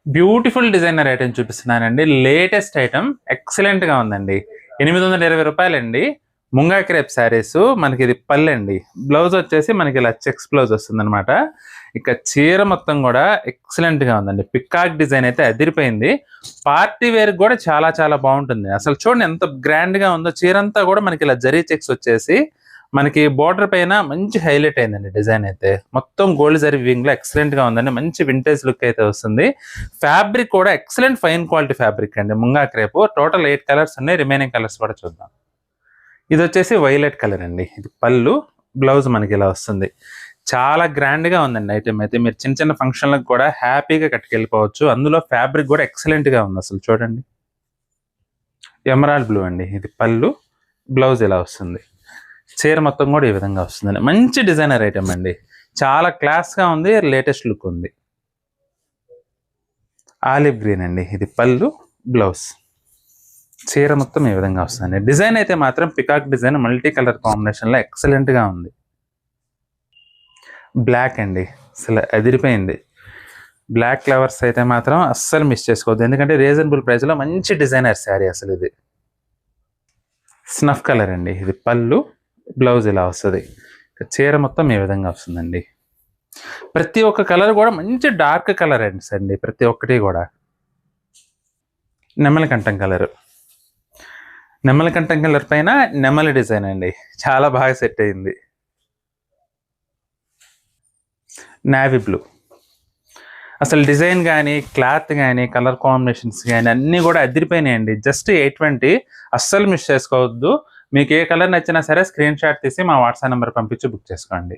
Beautiful designer item చూపిస్తున్నానండి. Latest item excellent గా ఉందండి. 820 రూపాయలండి. ముంగా క్రేప్ శారీస్. మనకి ఇది పళ్ళు అండి. బ్లౌజ్ వచ్చేసి మనకి ఇలా చెక్స్ బ్లౌజ్ వస్తుంది అనమాట. ఇక చీర మొత్తం కూడా ఎక్సలెంట్ గా ఉందండి. పికాక్ డిజైన్ అయితే అదిరిపోయింది. పార్టీ వేర్ కూడా చాలా చాలా బాగుంటుంది. అసలు చూడండి ఎంత గ్రాండ్ గా ఉందో. చీర అంతా కూడా మనకి ఇలా జరీ చెక్స్ వచ్చేసి మనకి బోర్డర్ పైన మంచి హైలైట్ అయిందండి. డిజైన్ అయితే మొత్తం గోల్డ్ జరీ వింగ్ లో ఎక్సలెంట్ గా ఉందండి. మంచి వింటేజ్ లుక్ అయితే వస్తుంది. ఫ్యాబ్రిక్ కూడా ఎక్సలెంట్ ఫైన్ క్వాలిటీ ఫ్యాబ్రిక్ అండి. ముంగా క్రేప్. టోటల్ 8 కలర్స్ ఉన్నాయి. రిమైనింగ్ కలర్స్ కూడా చూద్దాం. ఇది వచ్చేసి వైలెట్ కలర్ అండి. ఇది పళ్ళు, బ్లౌజ్ మనకి ఇలా వస్తుంది. చాలా గ్రాండ్ గా ఉందండి ఐటమ్ అయితే. మీరు చిన్న చిన్న ఫంక్షన్లకు కూడా హ్యాపీగా కట్టుకెళ్ళిపోవచ్చు. అందులో ఫ్యాబ్రిక్ కూడా ఎక్సలెంట్ గా ఉంది. అసలు చూడండి, ఎమరాల్డ్ బ్లూ అండి. ఇది పళ్ళు, బ్లౌజ్ ఇలా వస్తుంది. చీర మొత్తం కూడా ఈ విధంగా వస్తుందండి. మంచి డిజైనర్ ఐటమ్ అండి. చాలా క్లాస్ గా ఉంది. లేటెస్ట్ లుక్ ఉంది. ఆలివ్ గ్రీన్ అండి. ఇది పళ్ళు, బ్లౌజ్. చీర మొత్తం ఈ విధంగా వస్తుంది. డిజైన్ అయితే మాత్రం peacock design multi colour combination లో ఎక్సలెంట్ గా ఉంది. బ్లాక్ అండి. అసలు అదిరిపోయింది. బ్లాక్ ఫ్లవర్స్ అయితే మాత్రం అస్సలు మిస్ చేసుకోవద్దు. ఎందుకంటే రీజనబుల్ ప్రైస్ లో మంచి డిజైనర్ శారీ అసలు ఇది. స్నఫ్ కలర్ అండి. ఇది పళ్ళు, బ్లౌజ్ ఇలా వస్తుంది. చీర మొత్తం ఈ విధంగా వస్తుందండి. ప్రతి ఒక్క కలర్ కూడా మంచి డార్క్ కలర్ అండి. ప్రతి ఒక్కటి కూడా నెమలికంఠం కలర్. నెమలికంఠం కలర్ పైన నెమలి డిజైన్ అండి. చాలా బాగా సెట్ అయింది. Navy blue. అసలు డిజైన్ కానీ, క్లాత్ కానీ, కలర్ కాంబినేషన్స్ కానీ అన్నీ కూడా అదిరిపోయినాయండి. జస్ట్ 820. అస్సలు మిస్ చేసుకోవద్దు. మీకు ఏ కలర్ నచ్చినా సరే స్క్రీన్ షాట్ తీసి మా వాట్సాప్ నెంబర్ పంపించి బుక్ చేసుకోండి.